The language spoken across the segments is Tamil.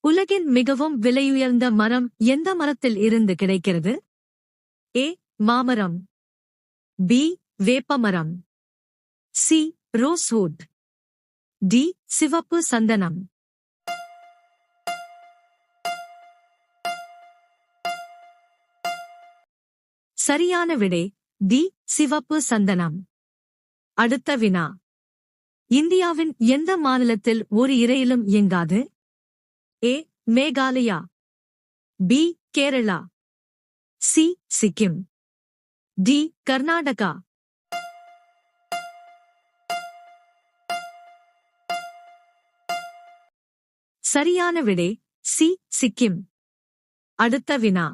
உலகின் மிகவும் விலையுயர்ந்த மரம் எந்த மரத்தில் இருந்து கிடைக்கிறது? ஏ. மாமரம். பி. வேப்பமரம். சி. ரோஸ்வுட். டி. சிவப்பு சந்தனம். சரியான விடை டி. சிவப்பு சந்தனம். அடுத்த வினா. இந்தியாவின் எந்த மாநிலத்தில் ஒரு இரயிலும் இயங்காது? A. Meghalaya. B. Kerala. C. Sikkim. D. Karnataka. சரியான விடை சி. சிக்கிம். அடுத்த வினா.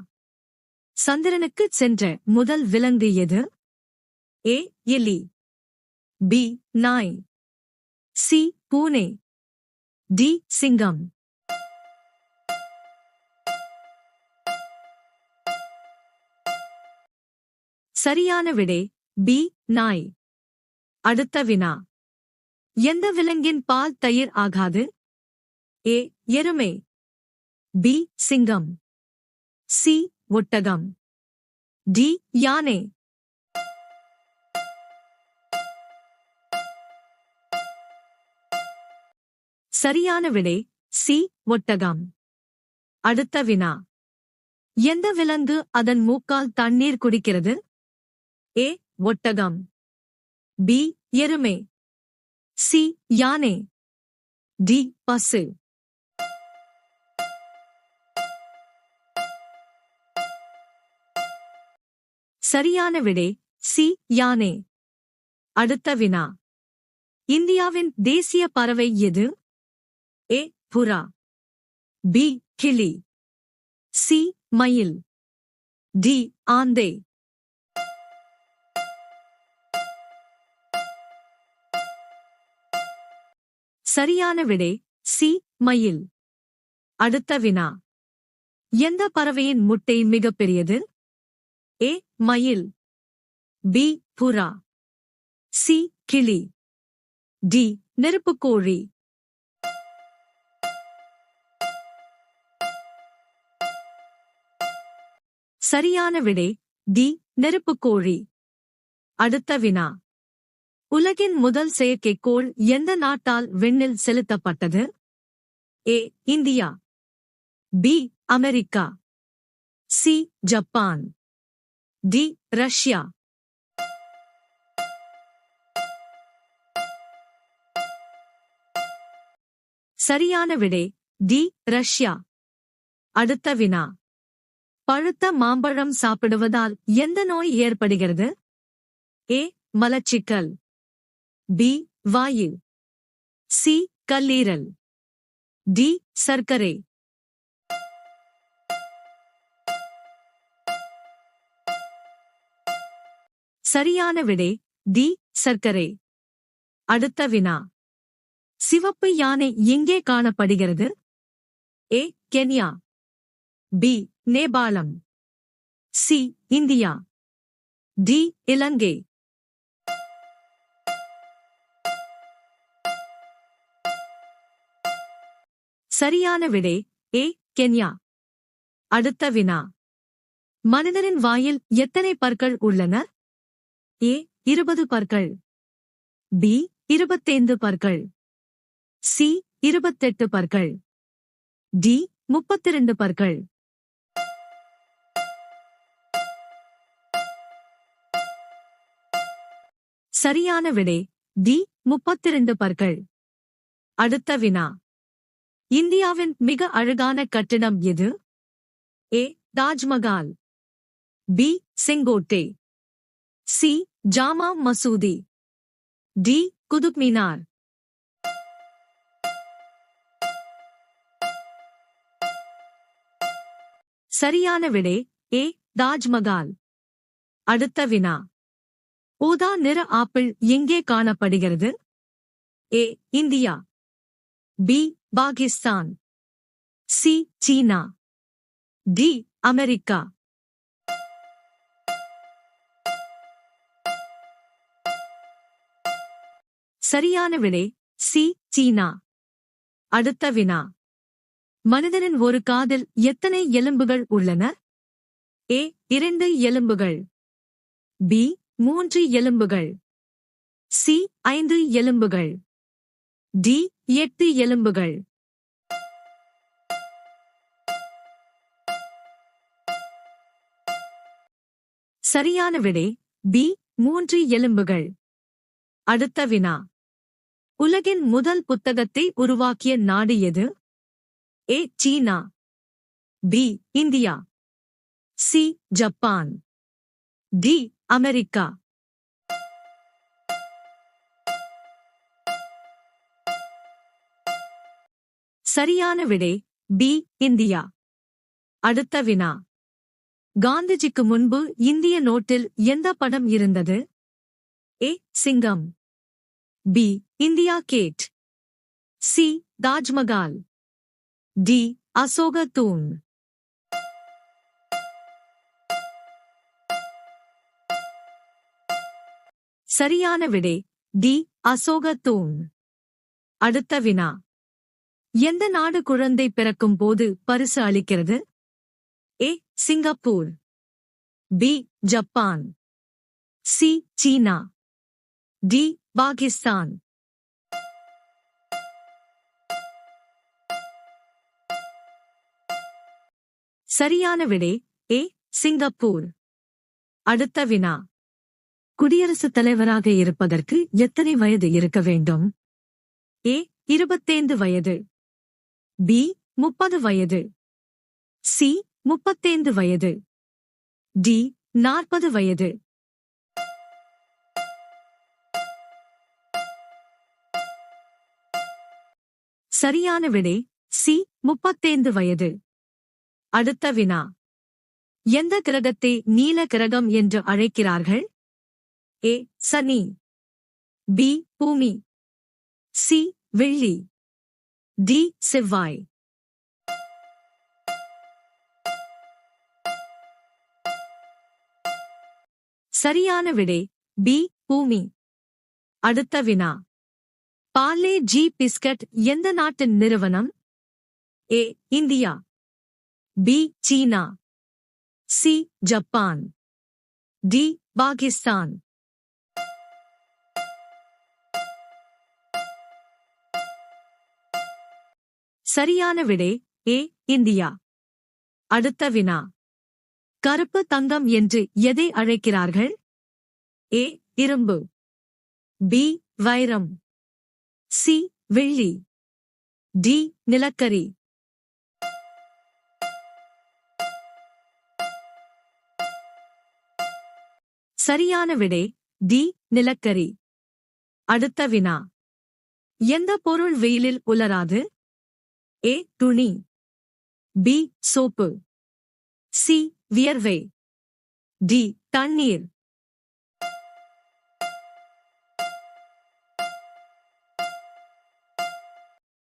சந்திரனுக்குச் சென்ற முதல் விலங்கு எது? ஏ. எலி. பி. நாய். சி. பூனை. டி. சிங்கம். சரியான விடை பி. நாய். அடுத்த வினா. எந்த விலங்கின் பால் தயிர் ஆகாது? ஏ. எருமை. பி. சிங்கம். சி. ஒட்டகம். டி. யானை. சரியான விடை சி. ஒட்டகம். அடுத்த வினா. எந்த விலங்கு அதன் மூக்கால் தண்ணீர் குடிக்கிறது? ஏ. ஒட்டகம். பி. எருமை. சி. யானை. டி. பசு. சரியான விடை சி. யானை. அடுத்த வினா. இந்தியாவின் தேசிய பறவை எது? ஏ. புறா. பி. கிளி. சி. மயில். டி. ஆந்தை. சரியான விடை சி. மயில். அடுத்த வினா. எந்த பறவையின் முட்டை மிகப்பெரியது? ஏ. மயில். பி. புறா. சி. கிளி. டி. நெருப்புக்கோழி. சரியான விடை டி. நெருப்புக்கோழி. அடுத்த வினா. உலகின் முதல் செயற்கைக்கோள் எந்த நாட்டால் விண்ணில் செலுத்தப்பட்டது? A. India. B. America. C. Japan. D. Russia. சரியான விடை டி. ரஷ்யா. அடுத்த வினா. பழுத்த மாம்பழம் சாப்பிடுவதால் எந்த நோய் ஏற்படுகிறது? ஏ. மலச்சிக்கல். பி. வாயு. சி. கல்லீரல். டி. சர்க்கரை. சரியான விடை டி. சர்க்கரை. அடுத்த வினா. சிவப்பு யானை எங்கே காணப்படுகிறது? ஏ. கென்யா. பி. நேபாளம். சி. இந்தியா. டி. இலங்கை. சரியான விடை ஏ. கென்யா. அடுத்த வினா. மனிதனின் வாயில் எத்தனை பற்கள் உள்ளன? ஏ. 20 பற்கள். பி. 25 பற்கள். சி. 28 பற்கள். டி. 32 பற்கள். சரியான விடை டி. 32 பற்கள். அடுத்த வினா. இந்தியாவின் மிக அழகான கட்டிடம் எது? ஏ. தாஜ்மஹால். பி. செங்கோட்டை. சி. ஜாமா மசூதி. டி. குதுப் மினார். சரியான விடை ஏ. தாஜ்மஹால். அடுத்த வினா. ஊதா நிற ஆப்பிள் எங்கே காணப்படுகிறது? ஏ. இந்தியா. பி. பாகிஸ்தான். சி. சீனா. டி. அமெரிக்கா. சரியான விடை சி. சீனா. அடுத்த வினா. மனிதனின் ஒரு காதில் எத்தனை எலும்புகள் உள்ளன? ஏ 2 எலும்புகள், பி 3 எலும்புகள், சி 5 எலும்புகள், டி 8 எலும்புகள். சரியான விடை பி 3 எலும்புகள். அடுத்த வினா. உலகின் முதல் புத்தகத்தை உருவாக்கிய நாடு எது? A China, B India, C Japan, D America. சரியான விடை பி இந்தியா. அடுத்த வினா. காந்திஜிக்கு முன்பு இந்திய நோட்டில் எந்த படம் இருந்தது? ஏ சிங்கம், B India gate, C Taj Mahal, D Ashoka தூண். சரியான விடை டி அசோக தூண். அடுத்த வினா. எந்த நாடு குழந்தை பிறக்கும் போது பரிசு அளிக்கிறது? ஏ சிங்கப்பூர், பி ஜப்பான், சி சீனா, டி பாகிஸ்தான். சரியான விடை ஏ சிங்கப்பூர். அடுத்த வினா. குடியரசுத் தலைவராக இருப்பதற்கு எத்தனை வயது இருக்க வேண்டும்? ஏ 25 வயது, பி 30 வயது, சி 35 வயது, டி 40 வயது. சரியான விடை சி 35 வயது. அடுத்த வினா. எந்த கிரகத்தை நீல கிரகம் என்று அழைக்கிறார்கள்? ஏ சனி, பி பூமி, சி வெள்ளி, டி செவ்வாய். சரியான விடை பி பூமி. அடுத்த வினா. பார்லே ஜி பிஸ்கட் எந்த நாட்டின் நிறுவனம்? A India, B China, C Japan, D Pakistan. சரியான விடை ஏ இந்தியா. அடுத்த வினா. கருப்பு தங்கம் என்று எதை அழைக்கிறார்கள்? ஏ இரும்பு, பி வைரம், சி வெள்ளி, டி நிலக்கரி. சரியான விடை டி நிலக்கரி. அடுத்த வினா. எந்த பொருள் வெயிலில் உலராது? ஏ துணி, பி சோப்பு, சி வியர்வை, டி தண்ணீர்.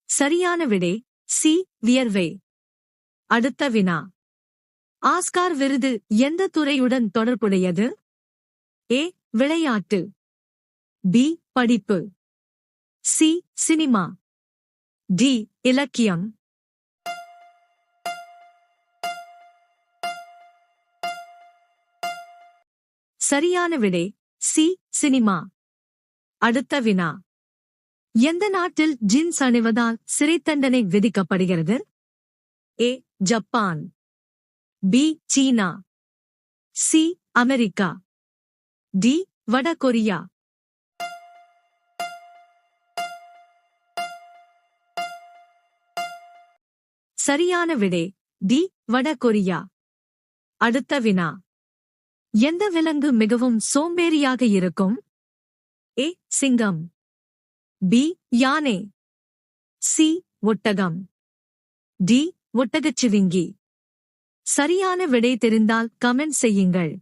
சரியான விடை சி வியர்வை. அடுத்த வினா. ஆஸ்கார் விருது எந்த துறையுடன் தொடர்புடையது? ஏ விளையாட்டு, பி படிப்பு, சி சினிமா, டி இலக்கியம். சரியான விடை சி சினிமா. அடுத்த வினா. எந்த நாட்டில் ஜீன்ஸ் அணிவதால் சிறை தண்டனை விதிக்கப்படுகிறது? A Japan, B China, C America, D வட கொரியா. சரியான விடை டி வட கொரியா. அடுத்த வினா. எந்த விலங்கு மிகவும் சோம்பேறியாக இருக்கும்? ஏ சிங்கம், பி யானை, சி ஒட்டகம், டி ஒட்டகச்சிவிங்கி. சரியான விடை தெரிந்தால் கமெண்ட் செய்யுங்கள்.